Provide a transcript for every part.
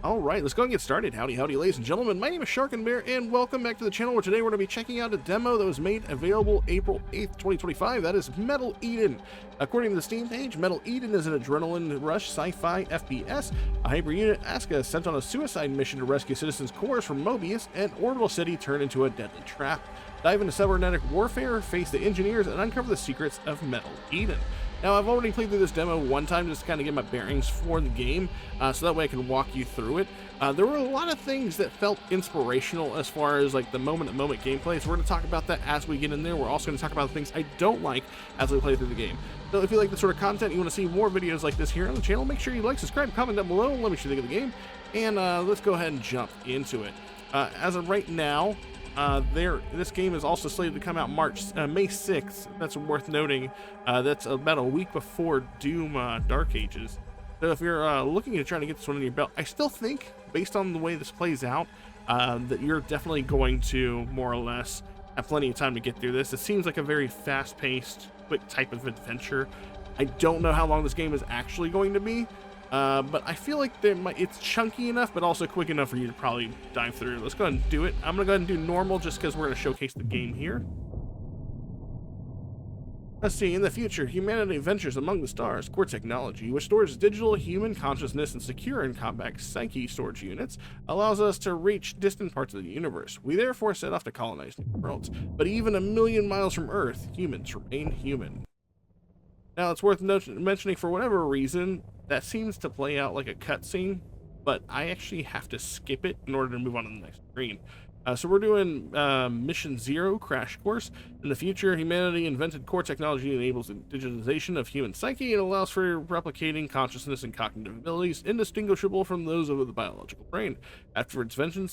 All right, let's go and get started. Howdy, howdy, ladies and gentlemen. My name is Sharkinbear, and welcome back to the channel where today we're going to be checking out a demo that was made available April 8th, 2025. That is Metal Eden. According to the Steam page, Metal Eden is an adrenaline rush sci-fi FPS. A HYPER UNIT ASKA is sent on a suicide mission to rescue citizens' cores from MOEBIUS, and orbital city turned into a deadly trap. Dive into cybernetic warfare, face the engineers, and uncover the secrets of Metal Eden. Now, I've already played through this demo one time just to kind of get my bearings for the game, so that way I can walk you through it. There were a lot of things that felt inspirational as far as like the moment-to-moment gameplay, so we're going to talk about that as we get in there. We're also going to talk about the things I don't like as we play through the game. So if you like this sort of content, you want to see more videos like this here on the channel, make sure you like, subscribe, comment down below, let me know what you think of the game, and let's go ahead and jump into it. As of right now, this game is also slated to come out May 6th. That's worth noting. That's about a week before Doom Dark Ages. So if you're looking at trying to get this one in your belt, I still think, based on the way this plays out, that you're definitely going to more or less have plenty of time to get through this. It seems like a very fast-paced, quick type of adventure. I don't know how long this game is actually going to be. But I feel like it's chunky enough, but also quick enough for you to probably dive through. Let's go ahead and do it. I'm going to go ahead and do normal just because we're going to showcase the game here. Let's see, in the future, humanity ventures among the stars. Core technology, which stores digital human consciousness and secure and compact psyche storage units, allows us to reach distant parts of the universe. We therefore set off to colonize new worlds. But even a million miles from Earth, humans remain human. Now, it's worth mentioning, for whatever reason, that seems to play out like a cutscene, but I actually have to skip it in order to move on to the next screen. So we're doing Mission 0 Crash Course. In the future, humanity invented core technology that enables the digitization of human psyche and allows for replicating consciousness and cognitive abilities indistinguishable from those of the biological brain. After its invention,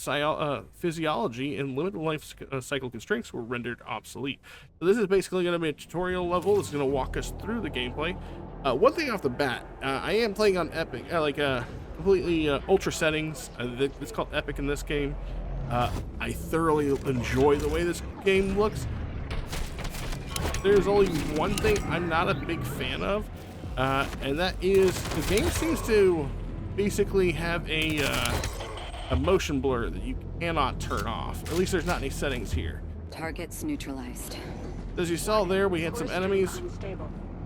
physiology and limited life cycle constraints were rendered obsolete. So this is basically going to be a tutorial level that's going to walk us through the gameplay. One thing off the bat, I am playing on Epic, completely ultra settings. It's called Epic in this game. I thoroughly enjoy the way this game looks. There's only one thing I'm not a big fan of, and that is the game seems to basically have a motion blur that you cannot turn off. At least there's not any settings here. Targets neutralized. As you saw there, we had some enemies.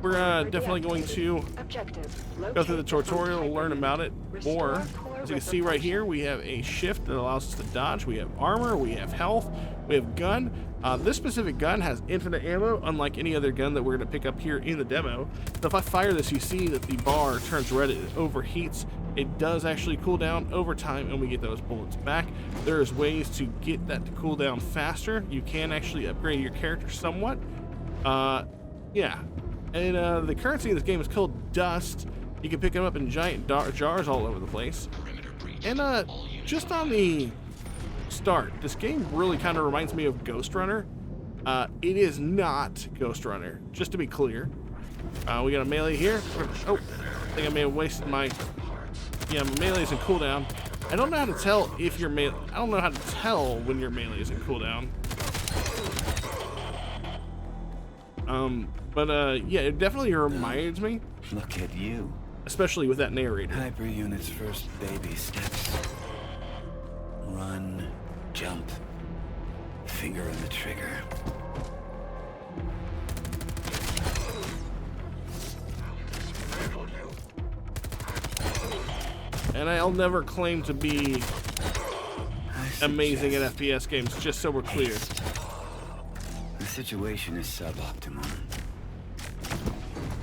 We're definitely going to go through the tutorial and learn about it more. As you can see right here, we have a shift that allows us to dodge. We have armor, we have health, we have gun. This specific gun has infinite ammo, unlike any other gun that we're going to pick up here in the demo. So if I fire this, you see that the bar turns red, it overheats. It does actually cool down over time, and we get those bullets back. There's ways to get that to cool down faster. You can actually upgrade your character somewhat. Yeah. And the currency in this game is called dust. You can pick them up in giant jars all over the place. And just on the start, this game really kind of reminds me of Ghostrunner. It is not Ghostrunner, just to be clear. We got a melee here. Oh, I think I may have wasted my... Yeah, my melee is in cooldown. I don't know how to tell if your melee... I don't know how to tell when your melee is in cooldown. Yeah, it definitely reminds me. Look at you. Especially with that narrator. HYPER UNIT's first baby steps. Run, jump, finger on the trigger. And I'll never claim to be amazing at FPS games, just so we're clear. The situation is suboptimal.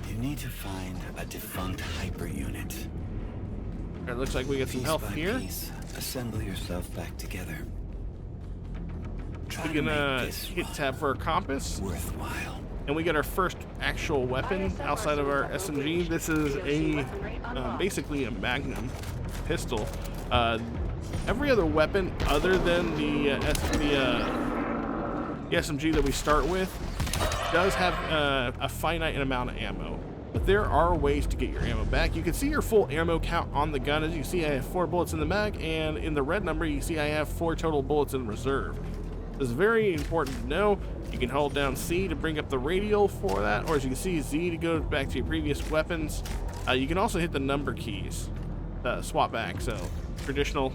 You need to find a defunct HYPER unit. It looks like we get some Piece health by here. piece, assemble yourself back together. Try We to can make this hit tab for a compass, worthwhile. and we get our first actual weapon outside of our SMG. This is a basically a Magnum pistol. Every other weapon other than the SMG that we start with does have a finite amount of ammo, but there are ways to get your ammo back. You can see your full ammo count on the gun. As you can see, I have 4 bullets in the mag, and in the red number you see I have 4 total bullets in reserve. This is very important to know. You can hold down C to bring up the radial for that, or as you can see, Z to go back to your previous weapons. You can also hit the number keys to swap back. So traditional.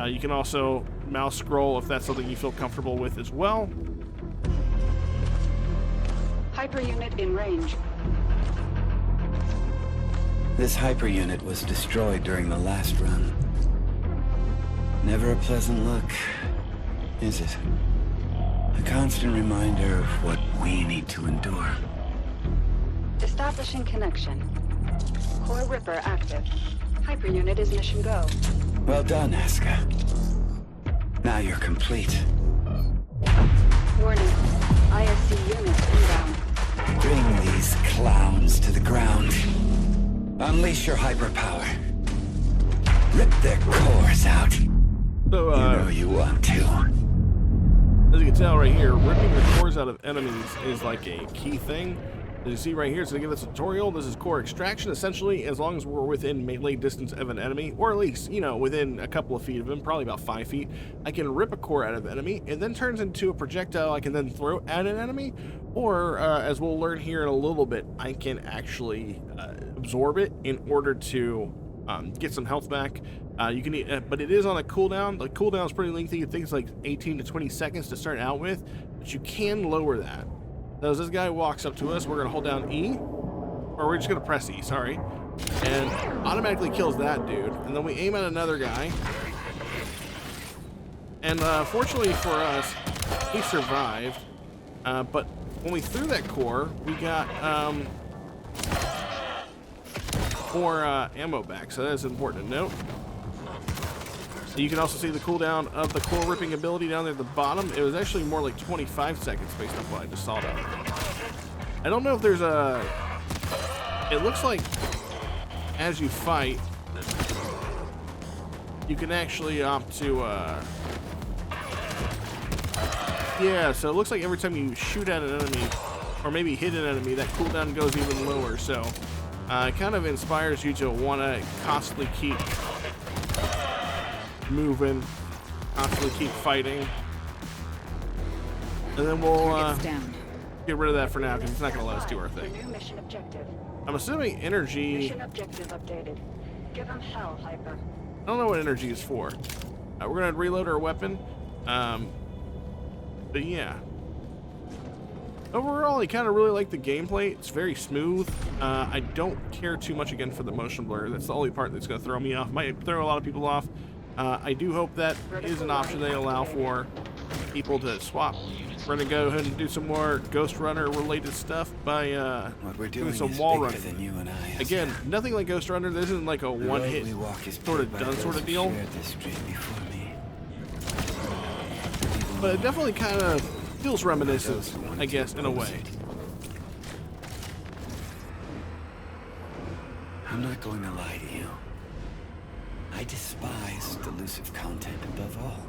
You can also mouse scroll if that's something you feel comfortable with as well. Hyper unit in range. This hyper unit was destroyed during the last run. Never a pleasant look, is it? A constant reminder of what we need to endure. Establishing connection. Core Ripper active. Hyper unit is mission go. Well done, Aska. Now you're complete. Warning. ISC unit inbound. Bring these clowns to the ground. Unleash your hyperpower. Rip their cores out. So, you know you want to. As you can tell right here, ripping the cores out of enemies is like a key thing. As you see right here, it's going to give us a tutorial. This is core extraction. Essentially, as long as we're within melee distance of an enemy, or at least, you know, within a couple of feet of him, probably about 5 feet, I can rip a core out of the enemy. It then turns into a projectile I can then throw at an enemy, or as we'll learn here in a little bit, I can actually absorb it in order to get some health back. You can, but it is on a cooldown. The cooldown is pretty lengthy. I think it's like 18 to 20 seconds to start out with, but you can lower that. So as this guy walks up to us, we're going to hold down E, or we're just going to press E, sorry, and automatically kills that dude. And then we aim at another guy. And fortunately for us, he survived. But when we threw that core, we got more ammo back, so that is important to note. You can also see the cooldown of the core ripping ability down there at the bottom. It was actually more like 25 seconds based on what I just saw down there. I don't know if there's a... It looks like as you fight, you can actually opt to... Yeah, so it looks like every time you shoot at an enemy, or maybe hit an enemy, that cooldown goes even lower. So it kind of inspires you to want to constantly keep moving, constantly keep fighting, and then we'll get rid of that for now because it's not going to let us do our thing. Mission objective. I'm assuming energy. Mission objective updated. Give them hell, Hyper. I don't know what energy is for. We're going to reload our weapon, but yeah. Overall, I kind of really like the gameplay. It's very smooth. I don't care too much again for the motion blur. That's the only part that's going to throw me off. Might throw a lot of people off. I do hope that is an option they allow for people to swap. We're going to go ahead and do some more Ghostrunner related stuff by doing some wall running. Again, nothing like Ghostrunner. This isn't like a one-hit sort of done sort of deal. But it definitely kind of feels reminiscent, I guess, in a way. I'm not going to lie to you. I despise delusive content above all.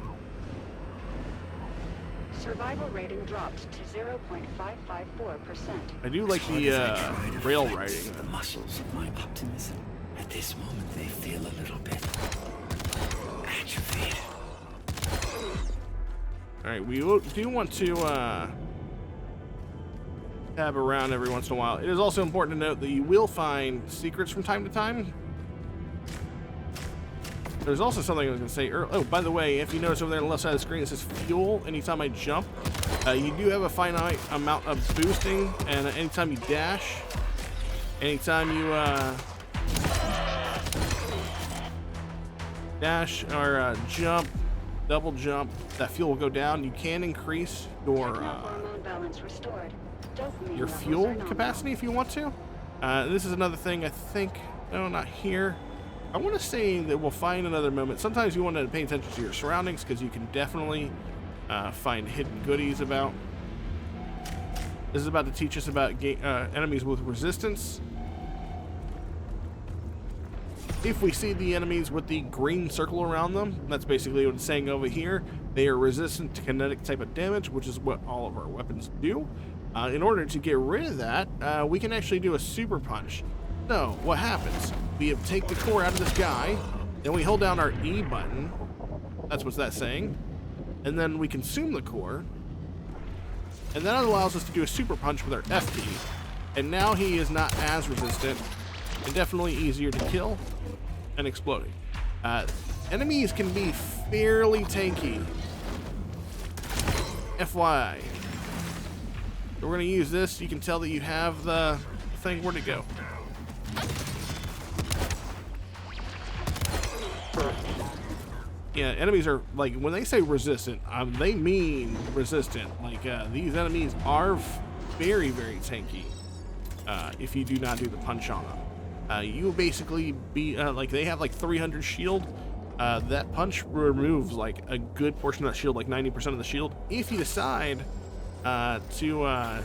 Survival rating dropped to 0.554%. I do like the rail riding. The muscles of my optimism. At this moment, they feel a little bit atrophied. All right, we do want to tab around every once in a while. It is also important to note that you will find secrets from time to time. There's also something I was going to say earlier. Oh, by the way, if you notice over there on the left side of the screen, it says fuel. Anytime I jump, you do have a finite amount of boosting, and anytime you dash, anytime you dash or jump, double jump, that fuel will go down. You can increase your fuel capacity if you want to. This is another thing I think, no, not here. I want to say that we'll find another moment. Sometimes you want to pay attention to your surroundings because you can definitely find hidden goodies about. This is about to teach us about enemies with resistance. If we see the enemies with the green circle around them, that's basically what it's saying over here. They are resistant to kinetic type of damage, which is what all of our weapons do. In order to get rid of that, we can actually do a super punch. So, what happens? We take the core out of this guy, then we hold down our E button. That's what that's saying. And then we consume the core. And that allows us to do a super punch with our F key. And now he is not as resistant and definitely easier to kill and exploding. Enemies can be fairly tanky. FYI. So we're going to use this. You can tell that you have the thing. Where'd it go? Yeah, enemies are, like, when they say resistant, they mean resistant. Like, these enemies are very, very tanky if you do not do the punch on them. You will basically be, like, they have, like, 300 shield. That punch removes, like, a good portion of that shield, like 90% of the shield. If you decide to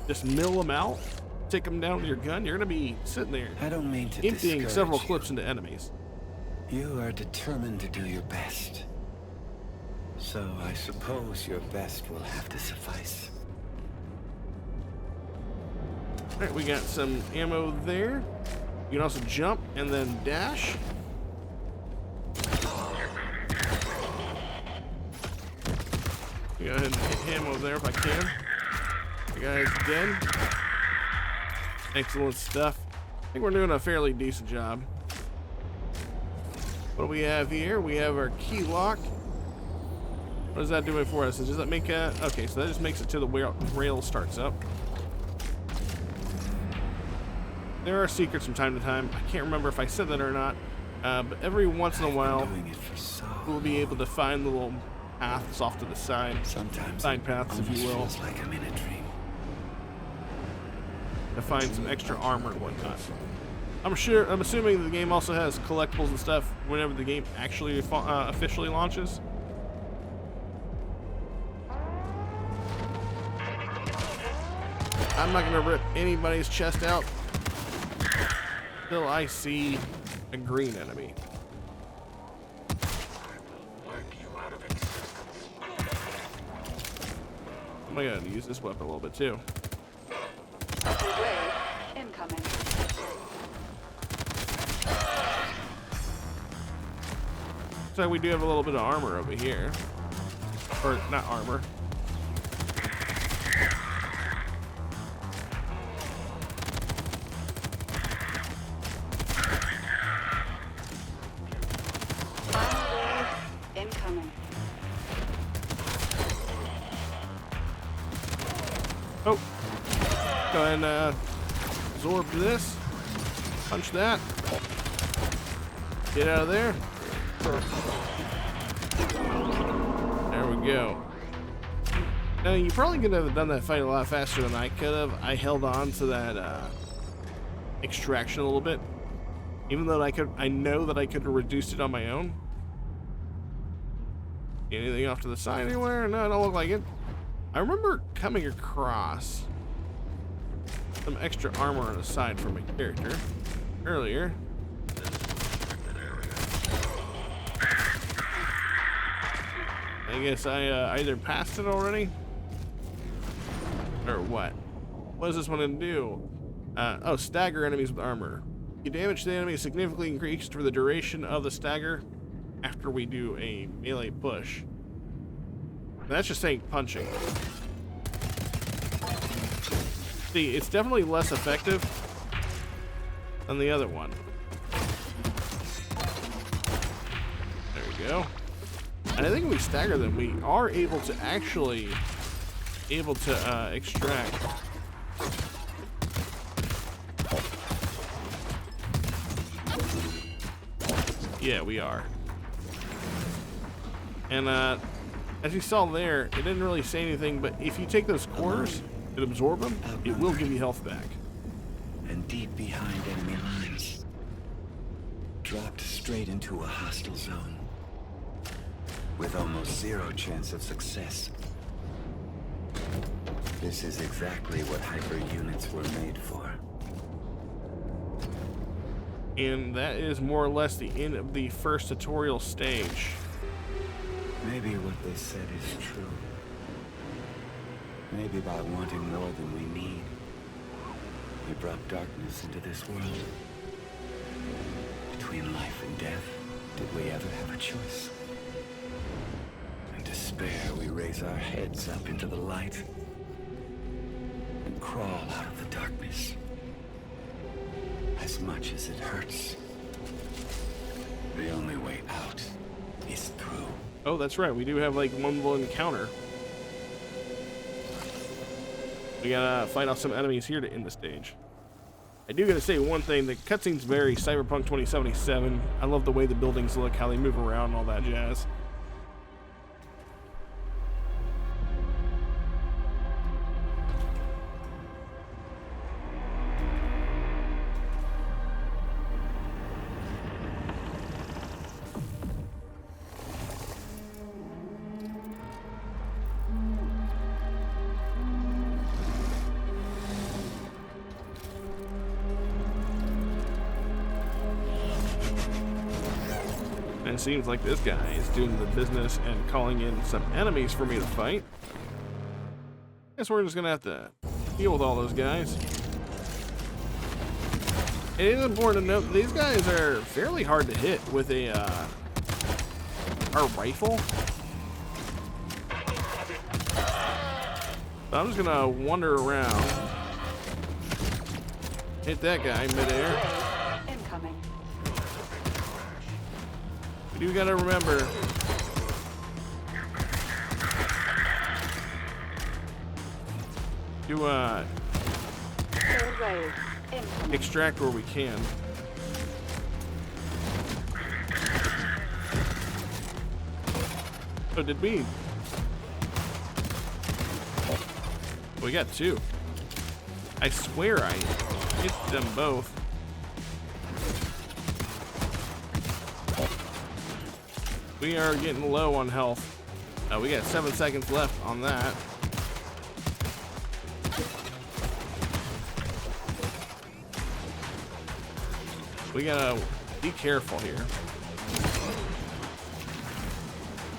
just mill them out, take them down with your gun, you're going to be sitting there I don't mean to emptying several discourage clips into enemies. You are determined to do your best. So I suppose your best will have to suffice. Alright, we got some ammo there. You can also jump and then dash. Go ahead and hit ammo there if I can. The guy's dead. Excellent stuff. I think we're doing a fairly decent job. What do we have here? We have our key lock. What is that doing for us? Does that make a... Okay, so that just makes it to the rail starts up. There are secrets from time to time. I can't remember if I said that or not. But every once in a while, we'll be able to find little paths off to the side. Sometimes side paths, if you will. feels like I'm in a dream. To find some extra armor and whatnot. I'm assuming the game also has collectibles and stuff whenever the game actually officially launches. I'm not gonna rip anybody's chest out until I see a green enemy. I'm gonna use this weapon a little bit too. Wave incoming. So we do have a little bit of armor over here. Or, not armor. Incoming. Oh. Go ahead and absorb this. Punch that. Get out of there. There we go. Now, you probably could have done that fight a lot faster than I could have. I held on to that extraction a little bit. Even though I know that I could have reduced it on my own. Anything off to the side anywhere? No, it don't look like it. I remember coming across some extra armor on the side for my character earlier. I guess I either passed it already or what? What is this one gonna do? Oh, stagger enemies with armor. You damage the enemy significantly increased for the duration of the stagger after we do a melee push. That's just saying punching. See, it's definitely less effective than the other one. There we go. And I think if we stagger them, we are able to actually extract. Yeah, we are. And as you saw there, it didn't really say anything, but if you take those cores and absorb them, it will give you health back. And deep behind enemy lines, dropped straight into a hostile zone, with almost zero chance of success. This is exactly what hyper units were made for. And that is more or less the end of the first tutorial stage. Maybe what they said is true. Maybe by wanting more than we need, we brought darkness into this world. Between life and death, did we ever have a choice? In despair, we raise our heads up into the light and crawl out of the darkness. As much as it hurts, the only way out Oh, that's right. We do have like one little encounter. We gotta fight off some enemies here to end the stage. I do gotta say one thing, the cutscene's very Cyberpunk 2077. I love the way the buildings look, how they move around, and all that jazz. And it seems like this guy is doing the business and calling in some enemies for me to fight. Guess we're just gonna have to deal with all those guys. It is important to note that these guys are fairly hard to hit with our rifle. So I'm just gonna wander around, hit that guy midair. Incoming. We do gotta remember, to Third wave. Incoming. extract where we can. Oh, did we? We got two. I swear I hit them both. We are getting low on health. We got 7 seconds left on that. We gotta be careful here.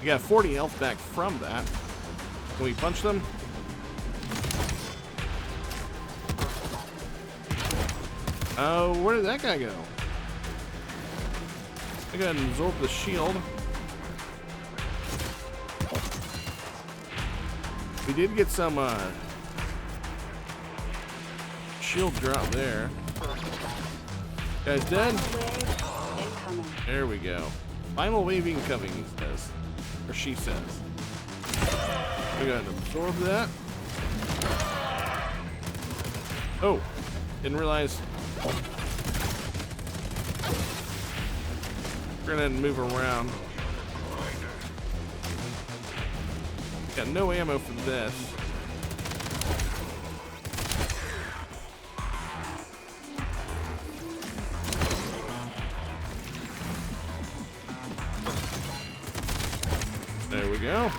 We got 40 health back from that. Can we punch them? Oh, where did that guy go? I gotta absorb the shield. We did get some shield drop there. Guy's dead. Incoming. There we go. Final wave incoming, he says. Or she says. We gotta absorb that. Oh, didn't realize. We're gonna move around. Got no ammo for this. There we go.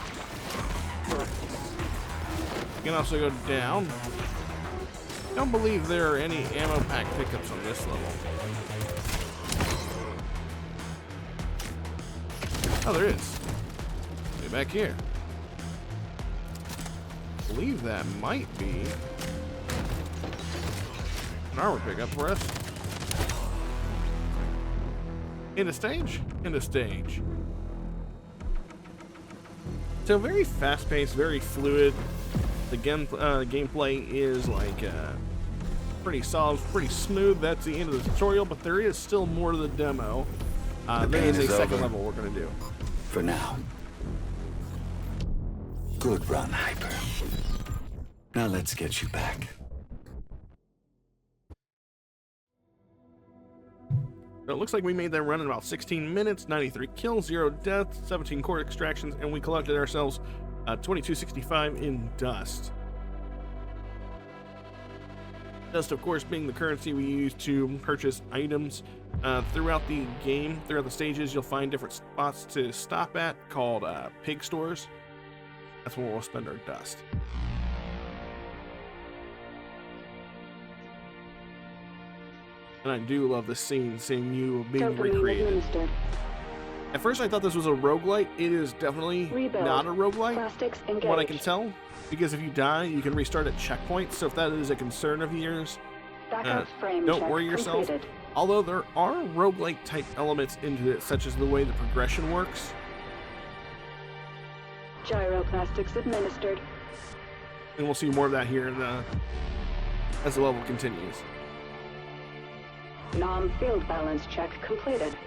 You can also go down. Don't believe there are any ammo pack pickups on this level. Oh, there is. Way back here. I believe that might be an armor pickup for us. Into stage? Into stage. So very fast-paced, very fluid. The gameplay is like pretty solid, pretty smooth. That's the end of the tutorial, but there is still more to the demo. There is a second level we're going to do. For now. Good run, Hyper. Now let's get you back. So it looks like we made that run in about 16 minutes, 93 kills, 0 deaths, 17 core extractions, and we collected ourselves 2265 in dust. Dust, of course, being the currency we use to purchase items. Throughout the game, throughout the stages, you'll find different spots to stop at called pig stores. That's where we'll spend our dust. And I do love the scene, seeing you being recreated. At first I thought this was a roguelite. It is definitely not a roguelite, from what I can tell. Because if you die, you can restart at checkpoints. So if that is a concern of yours, don't worry yourself. Although there are roguelite type elements into it, such as the way the progression works. Gyroplastics administered. And we'll see more of that here as the level continues. Non-field balance check completed.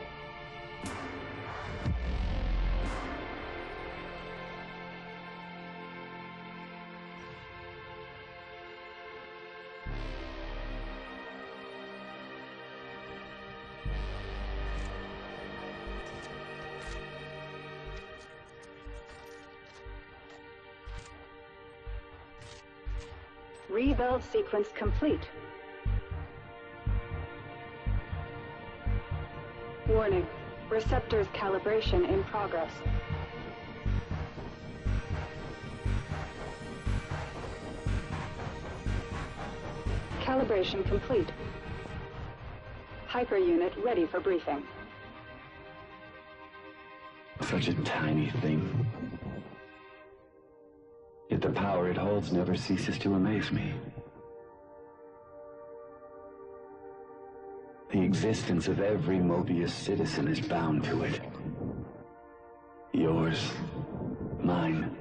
Rebuild sequence complete. Warning. Receptors calibration in progress. Calibration complete. Hyper unit ready for briefing. Such a tiny thing. Yet the power it holds never ceases to amaze me. The existence of every MOEBIUS citizen is bound to it. Yours, mine.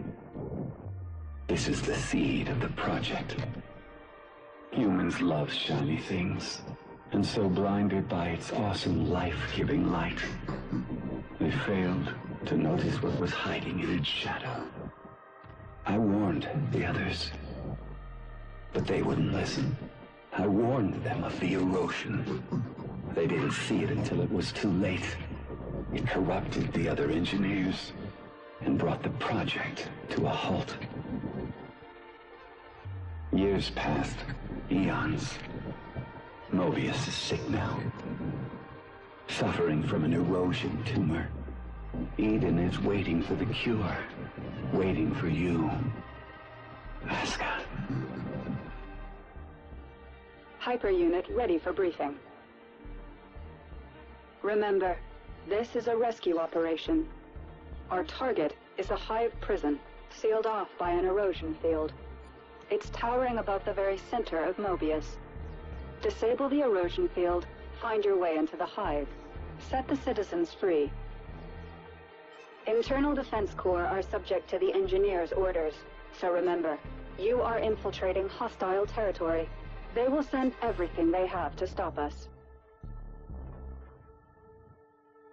This is the seed of the project. Humans love shiny things, and so blinded by its awesome life-giving light, they failed to notice what was hiding in its shadow. I warned the others, but they wouldn't listen. I warned them of the erosion. They didn't see it until it was too late. It corrupted the other engineers and brought the project to a halt. Years passed, eons. MOEBIUS is sick now, suffering from an erosion tumor. Eden is waiting for the cure, waiting for you, Aska. Hyper unit ready for briefing. Remember, this is a rescue operation. Our target is a hive prison, sealed off by an erosion field. It's towering above the very center of MOEBIUS. Disable the erosion field, find your way into the hive. Set the citizens free. Internal Defense Corps are subject to the engineers' orders. So remember, you are infiltrating hostile territory. They will send everything they have to stop us.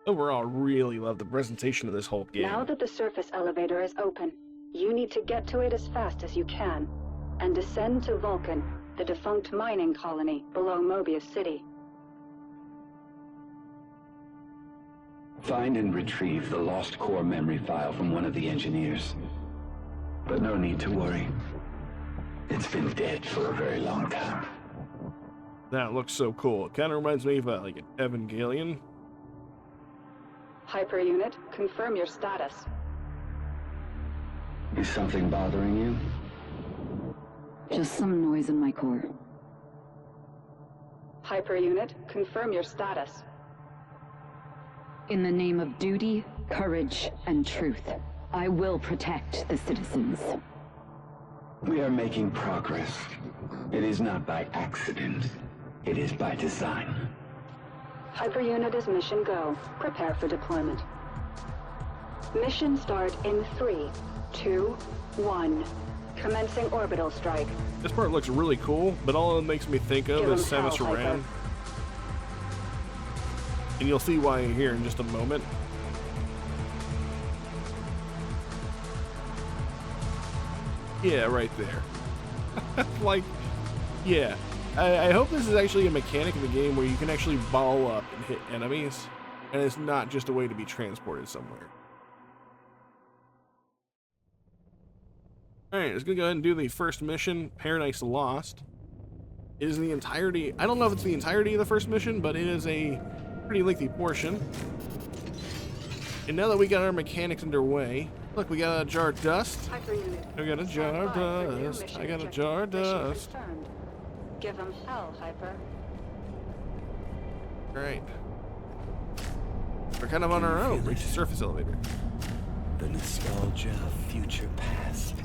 Overall, really love the presentation of this whole game. Now that the surface elevator is open, you need to get to it as fast as you can, and descend to Vulcan, the defunct mining colony below MOEBIUS City. Find and retrieve the lost core memory file from one of the engineers. But no need to worry. It's been dead for a very long time. That looks so cool. It kind of reminds me of like an Evangelion. Hyper unit, confirm your status. Is something bothering you? Just some noise in my core. Hyper unit, confirm your status. In the name of duty, courage, and truth, I will protect the citizens. We are making progress. It is not by accident. It is by design. Hyper unit is mission go. Prepare for deployment. Mission start in 3, 2, 1. Commencing orbital strike. This part looks really cool, but all it makes me think of is Samus Give 'em hell, Aran. And you'll see why here in just a moment. Yeah, right there. Like, yeah. I hope this is actually a mechanic in the game where you can actually ball up and hit enemies, and it's not just a way to be transported somewhere. Alright, let's go ahead and do the first mission, Paradise Lost. It is the entirety, I don't know if it's the entirety of the first mission, but it is a pretty lengthy portion. And now that we got our mechanics underway, look, we got a jar of dust. Hyper unit. I got a jar of dust. I got a jar of dust. Give them hell, Hyper. Alright. We're kind of on our own. Reach the surface elevator. The nostalgia of future past.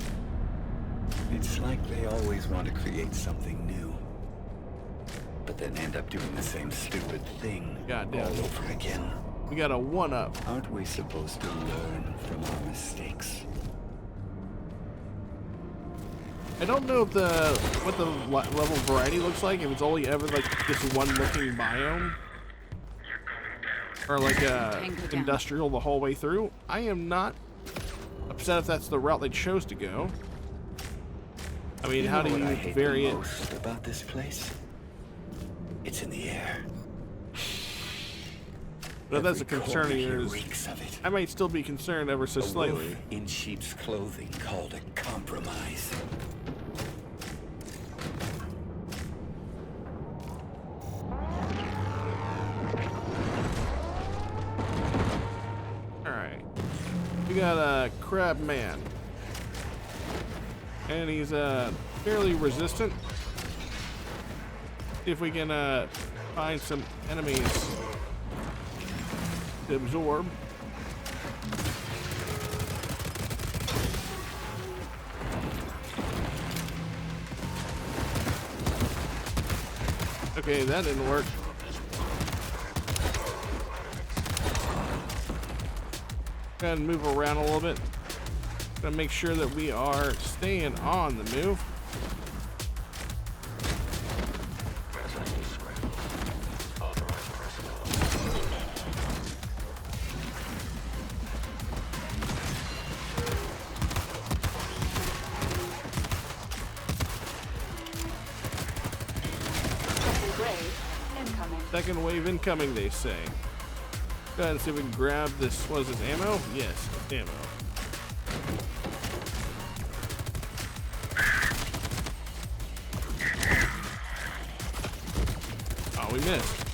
It's like they always want to create something new, but then end up doing the same stupid thing Goddamn. all over again. We got a 1-up. Aren't we supposed to learn from our mistakes? I don't know if what the level variety looks like, if it's only ever like this one looking biome. Or like industrial the whole way through. I am not upset if that's the route they chose to go. I mean, how do you vary it? Most about this place? It's in the air. But if that's a concern of Every corner yours, here reeks of it. I might still be concerned ever so A slightly. wolf in sheep's clothing called a compromise. We got a crab man. And he's fairly resistant. See if we can find some enemies to absorb. Okay, that didn't work. Go ahead and move around a little bit. Gotta make sure that we are staying on the move. Second wave incoming, they say. Go ahead and see if we can grab this. What is this, ammo? Yes, it's ammo. Oh, we missed.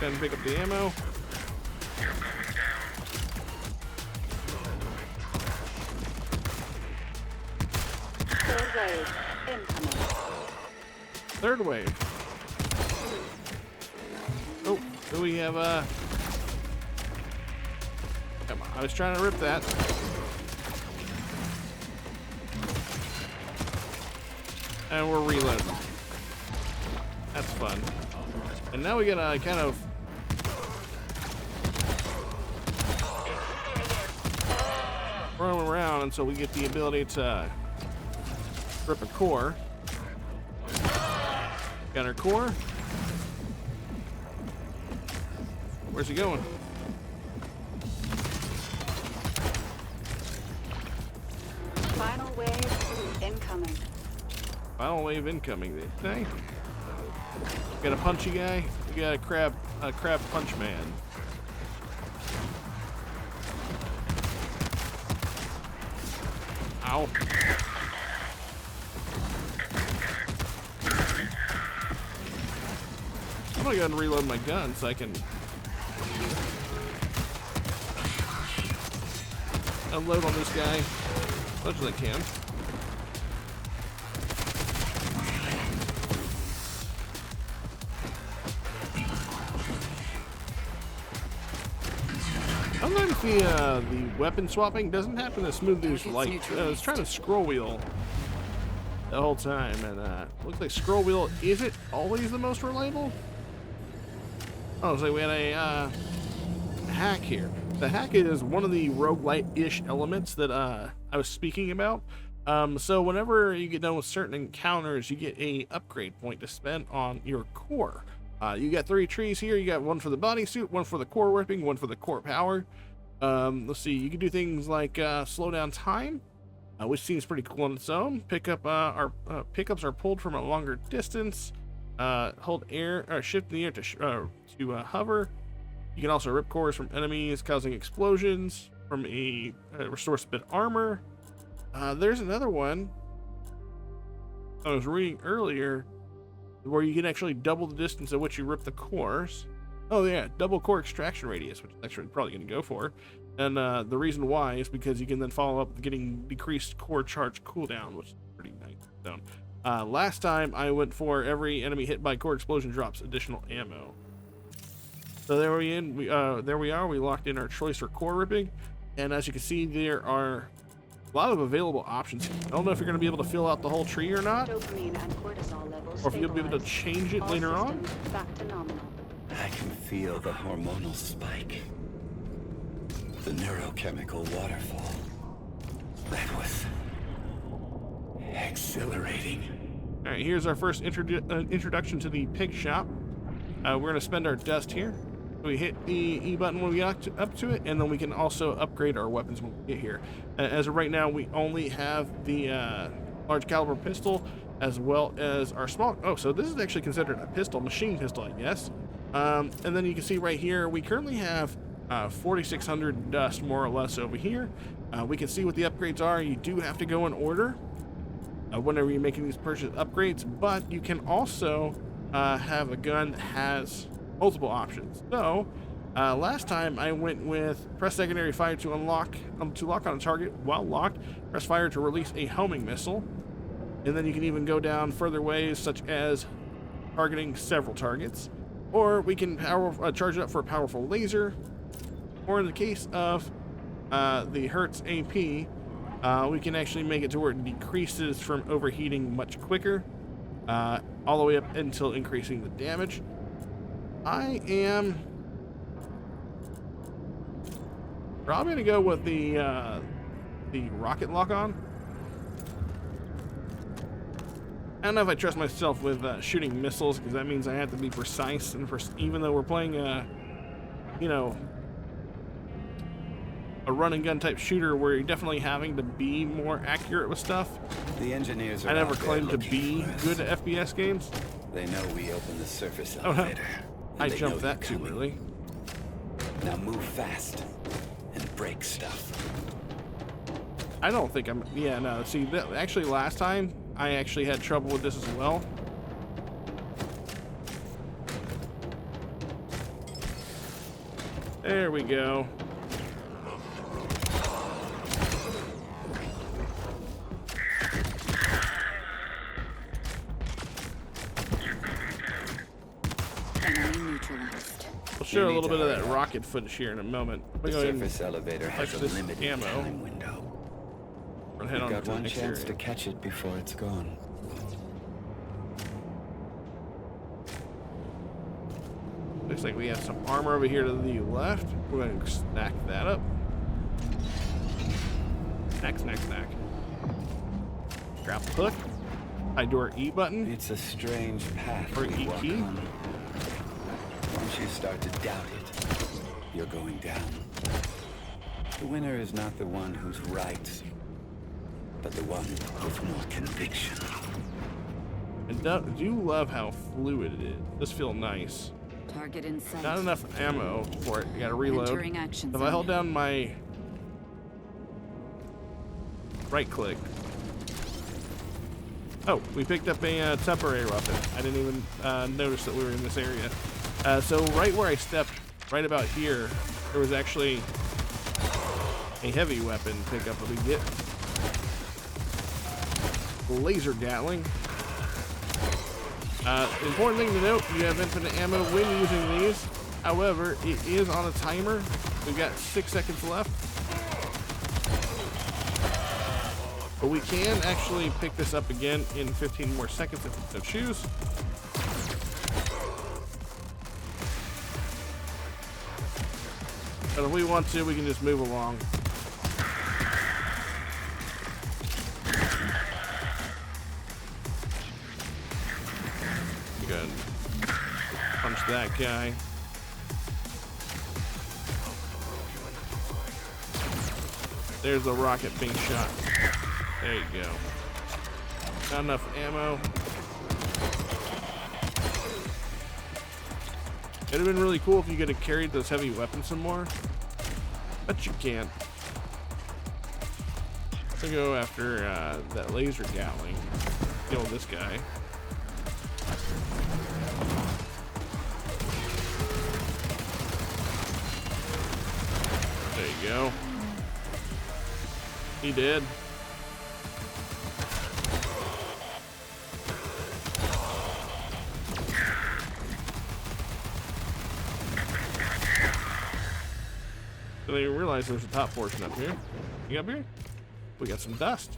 Go ahead and pick up the ammo. Third wave. Oh, do we have come on, I was trying to rip that. And we're reloading. That's fun. And now we gotta kind of run around until we get the ability to rip a core. Got our core. Where's he going? Final wave incoming. Final wave incoming, they say. Got a punchy guy. We got a crab punch man. Ow. I'm gonna go ahead and reload my gun so I can unload on this guy as much as I can. Sometimes the weapon swapping doesn't happen as smoothly as like. I was trying to scroll wheel the whole time, and looks like scroll wheel isn't always the most reliable. Oh, so we had a hack here. The hack is one of the roguelite-ish elements that I was speaking about. So whenever you get done with certain encounters, you get a upgrade point to spend on your core. You got 3 trees here. You got one for the bodysuit, one for the core ripping, one for the core power. Let's see. You can do things like slow down time, which seems pretty cool on its own. Pickups are pulled from a longer distance. Hold air or shift in the air to hover. You can also rip cores from enemies, causing explosions. From a restore spit armor. There's another one I was reading earlier where you can actually double the distance at which you rip the cores. Oh yeah, double core extraction radius, which is actually probably going to go for. And the reason why is because you can then follow up with getting decreased core charge cooldown, which is pretty nice. So, last time I went for every enemy hit by core explosion drops additional ammo. So there we are. We locked in our choice for core ripping, and as you can see, there are a lot of available options. I don't know if you're going to be able to fill out the whole tree or not, Dopamine and cortisol levels or if you'll be able to change it later on. Back to nominal. I can feel the hormonal spike. The neurochemical waterfall. That was exhilarating. All right, here's our first introduction to the pig shop. We're going to spend our dust here. We hit the E button when we get up to it, and then we can also upgrade our weapons when we get here. As of right now, we only have the large caliber pistol as well as our small. Oh, so this is actually considered a pistol, machine pistol, I guess. And then you can see right here, we currently have 4,600 dust more or less over here. We can see what the upgrades are. You do have to go in order. whenever you're making these purchase upgrades, but you can also have a gun that has multiple options. So last time I went with press secondary fire to lock on a target while locked, press fire to release a homing missile, and then you can even go down further ways such as targeting several targets, or we can charge it up for a powerful laser, or in the case of the Hertz AP, we can actually make it to where it decreases from overheating much quicker, all the way up until increasing the damage. I am probably gonna go with the rocket lock-on. I don't know if I trust myself with shooting missiles, because that means I have to be precise, and even though we're playing you know, a run and gun type shooter where you're definitely having to be more accurate with stuff. The engineers are I never out there claimed to looking be for us. good at FPS games. They know we opened the surface Oh no, elevator. and I they jumped know that you're too coming. early. Now move fast and break stuff. I don't think I'm, yeah, no, see, actually last time, I actually had trouble with this as well. There we go. Enemy neutralized. We'll show a need little to bit of hurry that up. rocket footage here in a moment. The We're going surface elevator has a this limited ammo. time window. to head We've on got to the one next chance area. to catch it before it's gone. Looks like we have some armor over here to the left. We're going to stack that up. Snack, snack, snack. Grab the hook. I do our E button. It's a strange path Or we walk EQ? on. Once you start to doubt it, you're going down. The winner is not the one who's right, but the one with more conviction. And do love how fluid it is. Does feel nice. Target in sight. Not enough ammo for it. You gotta reload. Entering action If I hold zone. down my right click. Oh, we picked up a temporary weapon. I didn't even notice that we were in this area. So right where I stepped, right about here, there was actually a heavy weapon pickup that we get. Laser Gatling. Important thing to note, you have infinite ammo when using these. However, it is on a timer. We've got 6 seconds left. But we can actually pick this up again in 15 more seconds if we so choose. But if we want to, we can just move along. Go ahead and punch that guy. There's the rocket being shot. There you go. Not enough ammo. It'd have been really cool if you could have carried those heavy weapons some more. But you can't. So go after that laser Gatling. Kill this guy. There you go. He did. So they realize there's a top portion up here. You up here? We got some dust.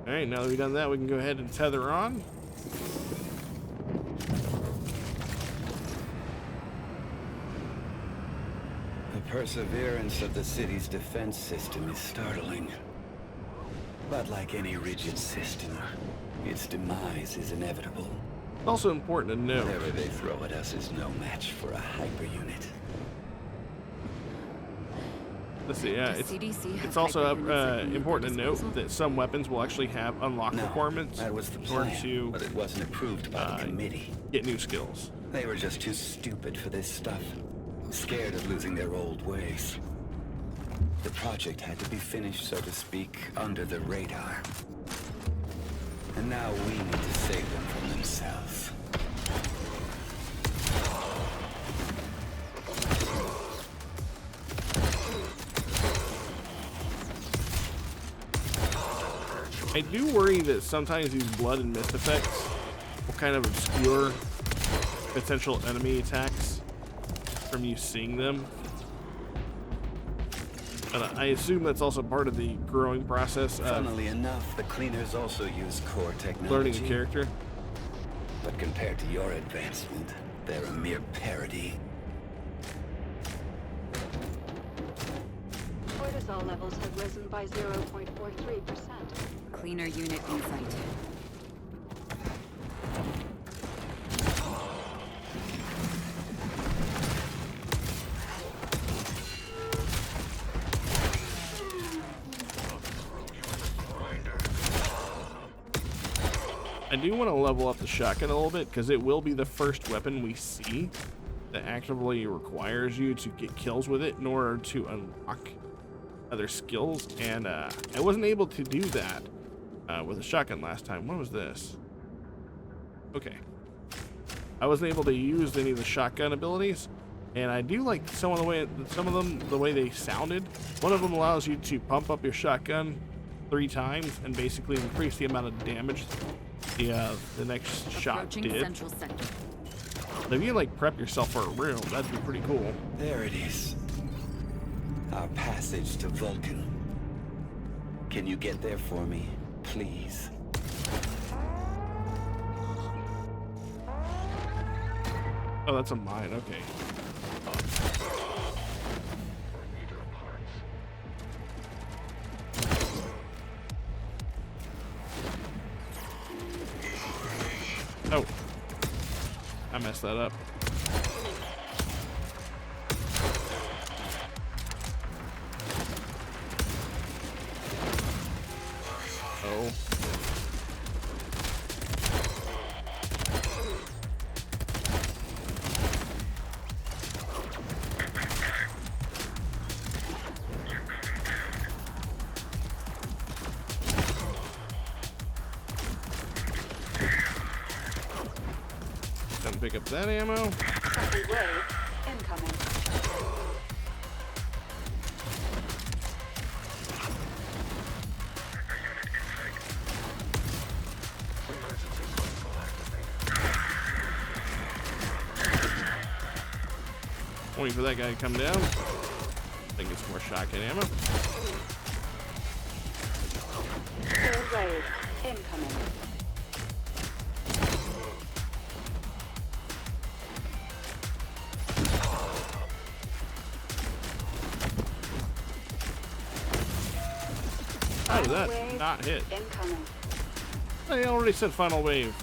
Alright, now that we've done that, we can go ahead and tether on. The perseverance of the city's defense system is startling. But like any rigid system, its demise is inevitable. It's also important to note. Whatever they throw at us is no match for a hyper unit. Let's see, yeah, Does CDC have it's also hyper units at their important to note disposal? that some weapons will actually have unlock No, requirements that was the in order plan, to but it wasn't approved by the committee. get new skills. They were just too stupid for this stuff. Scared of losing their old ways. The project had to be finished, so to speak, under the radar. now we need to save them from themselves. I do worry that sometimes these blood and mist effects will kind of obscure potential enemy attacks from you seeing them. And I assume that's also part of the growing process of Funnily enough, the cleaners also use core technology. learning a character. But compared to your advancement, they're a mere parody. Cortisol levels have risen by 0.43%. Cleaner unit in sight. I do want to level up the shotgun a little bit because it will be the first weapon we see that actively requires you to get kills with it in order to unlock other skills, and I wasn't able to do that with a shotgun last time. What was this? Okay, I wasn't able to use any of the shotgun abilities, and I do like some of them the way they sounded. One of them allows you to pump up your shotgun 3 times and basically increase the amount of damage the next shot did. Central sector. If you like prep yourself for a room, that'd be pretty cool. There it is. Our passage to Vulcan. Can you get there for me, please? Oh, that's a mine. Okay. Oh, I messed that up. Oh. Gonna pick up that ammo. Second wave incoming. Waiting for that guy to come down. I think it's more shotgun ammo. Third wave incoming. How did that Wave not hit? incoming. I already said final wave.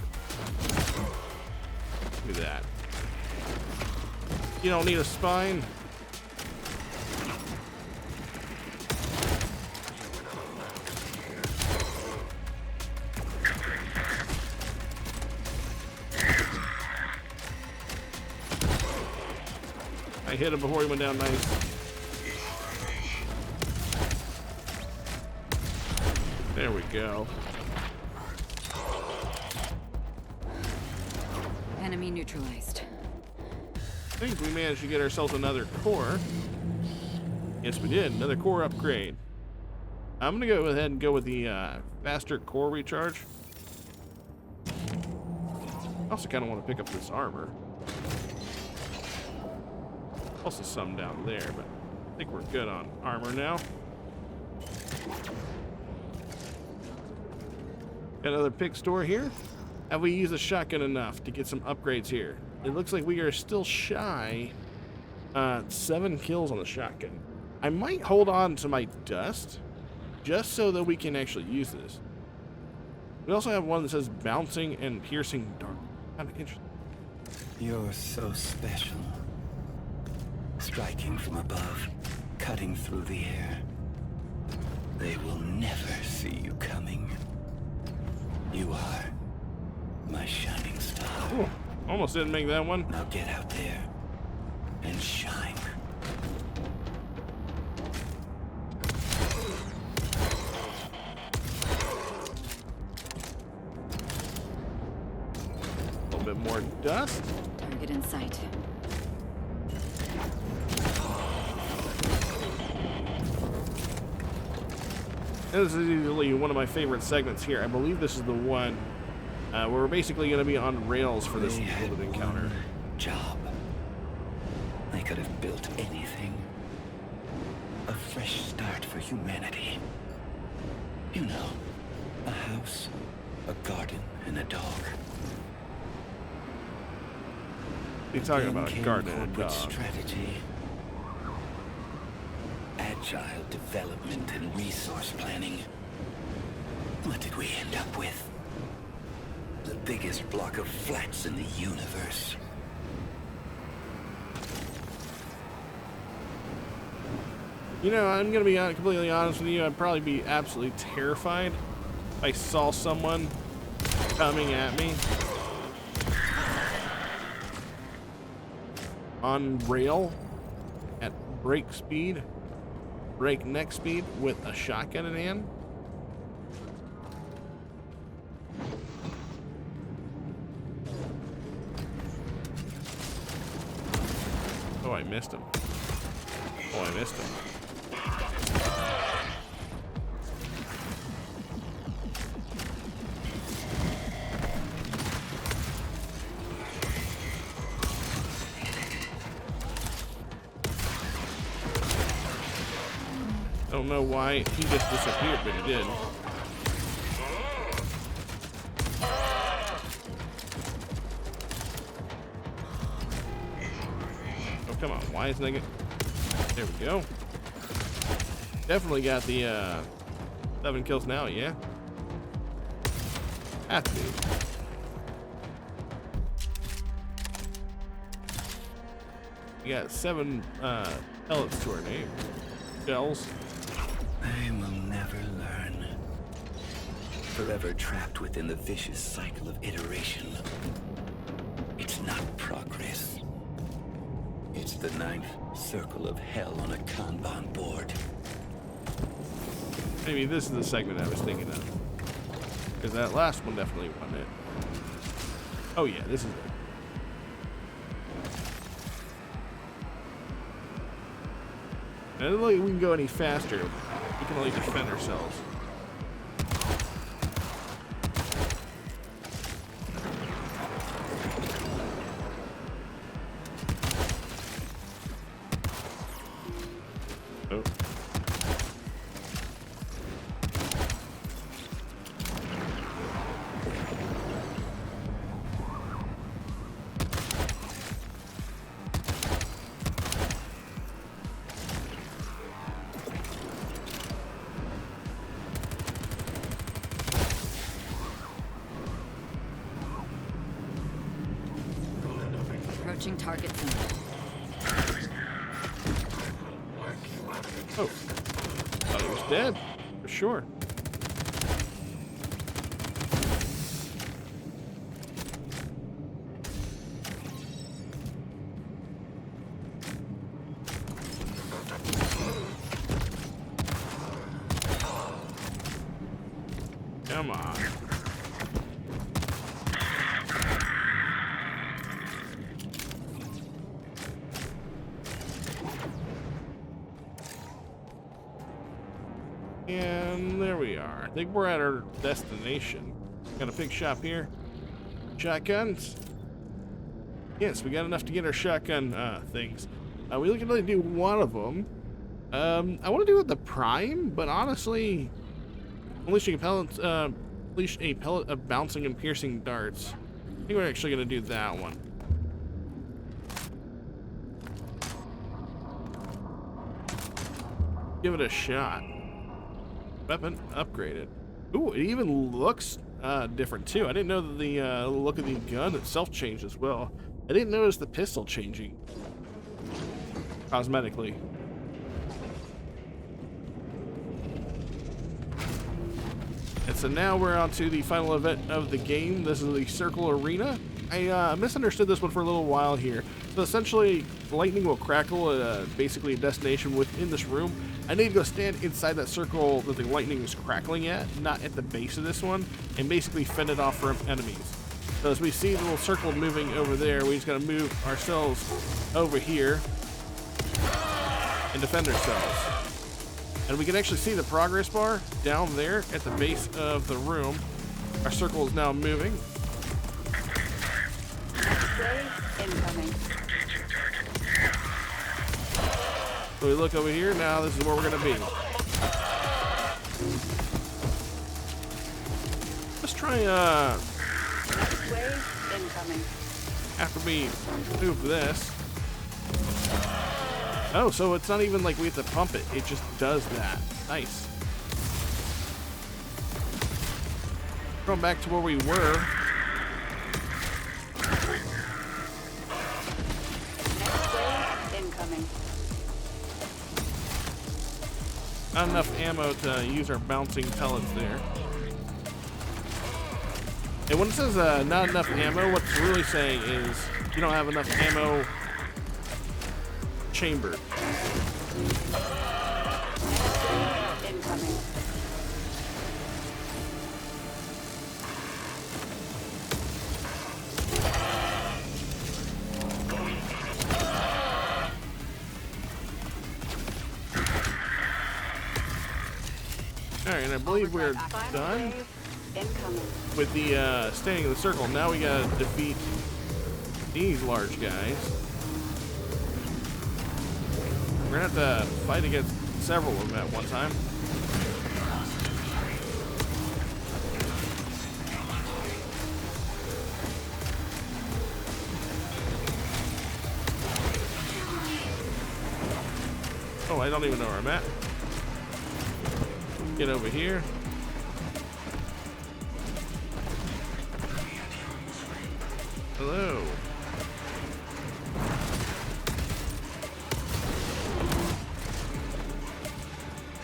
Look at that. You don't need a spine. I hit him before he went down nice. There we go. Enemy neutralized. I think we managed to get ourselves another core. Yes, we did. Another core upgrade. I'm gonna go ahead and go with the faster core recharge. I also kind of want to pick up this armor. Also some down there, but I think we're good on armor now. Got another pick store here. Have we used the shotgun enough to get some upgrades here? It looks like we are still shy. 7 kills on the shotgun. I might hold on to my dust just so that we can actually use this. We also have one that says bouncing and piercing dart. Kind of interesting. You're so special. Striking from above, cutting through the air. They will never see you coming. You are my shining star. Ooh, almost didn't make that one. Now get out there and shine. little bit more dust. Target in sight. This is usually one of my favorite segments here. I believe this is the one where we're basically going to be on rails for this little encounter. Job. They could have built anything. A fresh start for humanity. You know, a house, a garden, and a dog. You're talking about a Then garden came and a corporate dog. strategy. Agile development and resource planning. What did we end up with? The biggest block of flats in the universe. You know, I'm going to be completely honest with you. I'd probably be absolutely terrified if I saw someone coming at me on rail at breakneck speed with a shotgun in hand. Oh, I missed him. Oh, I missed him. I don't know why he just disappeared, but he did. Oh, come on. Why isn't I get... There we go. Definitely got the 7 kills now, yeah? Have to be. We got 7 pellets to our name. Shells. I will never learn. Forever trapped within the vicious cycle of iteration. It's not progress. It's the 9th circle of hell on a Kanban board. Maybe this is the segment I was thinking of. Because that last one definitely wasn't it. Oh yeah, this is it. I don't think we can go any faster. We can only defend ourselves. Oh. Approaching target zone. Oh. Thought he was dead. For sure. Come on. And there we are. I think we're at our destination. Got a big shop here. Shotguns. Yes, we got enough to get our shotgun things. We can only do one of them. I want to do it the prime, but honestly, unleashing a pellet of bouncing and piercing darts. I think we're actually going to do that one. Give it a shot. Weapon upgraded. Ooh, it even looks different too. I didn't know that the look of the gun itself changed as well. I didn't notice the pistol changing cosmetically. And so now we're on to the final event of the game. This is the Circle Arena. I misunderstood this one for a little while here. So essentially, lightning will crackle at basically a destination within this room. I need to go stand inside that circle that the lightning is crackling at, not at the base of this one, and basically fend it off from enemies. So as we see the little circle moving over there, we just gotta move ourselves over here and defend ourselves. And we can actually see the progress bar down there at the base of the room. Our circle is now moving. Incoming. So we look over here, now this is where we're gonna be. Let's try, Wave incoming. after we move this. Oh, so it's not even like we have to pump it, it just does that. Nice. Going back to where we were. Next wave incoming. Not enough ammo to use our bouncing pellets there. And when it says not enough ammo, what it's really saying is you don't have enough ammo chambered. Incoming. Alright, and I believe we're done with the standing in the circle. Now we gotta defeat these large guys. We're gonna have to fight against several of them at one time. Oh, I don't even know where I'm at. Get over here. Hello.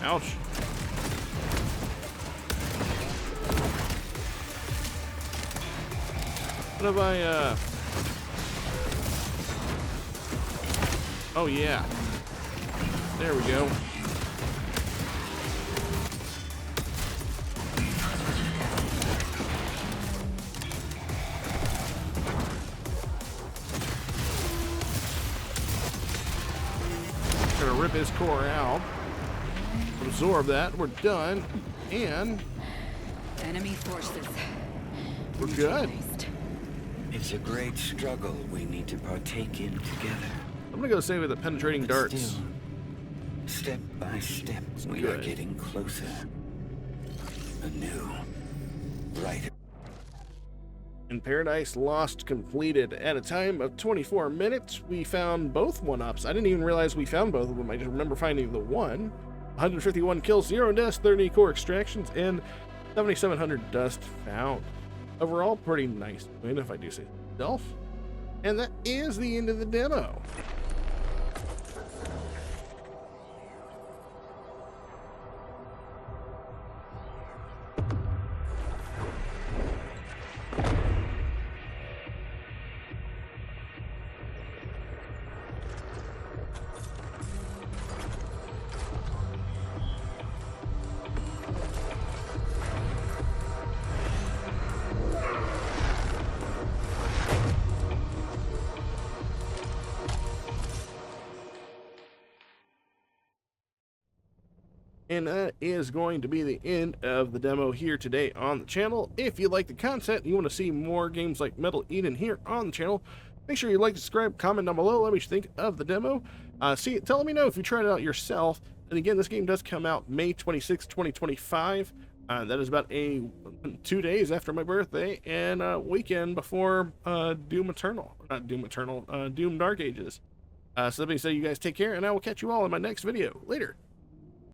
Ouch. What have I, oh yeah. There we go. Gonna rip his core out. Absorb that. We're done. And enemy forces. We're good. It's a great struggle we need to partake in together. I'm gonna go save with the penetrating darts. Still, step by step, we are getting closer. A new, brighter. And Paradise Lost completed. At a time of 24 minutes, we found both 1-ups. I didn't even realize we found both of them. I just remember finding the one. 151 kills, 0 deaths, 30 core extractions, and 7,700 dust found. Overall, pretty nice win, if I do say so myself. And that is the end of the demo. And that is going to be the end of the demo here today on the channel. If you like the content and you want to see more games like Metal Eden here on the channel, make sure you like, subscribe, comment down below. Let me know what you think of the demo. Tell me know if you tried it out yourself. And again, this game does come out May 26, 2025. That is about 2 days after my birthday and a weekend before Doom Eternal. Not Doom Eternal, Doom Dark Ages. So that being said, you guys take care, and I will catch you all in my next video. Later.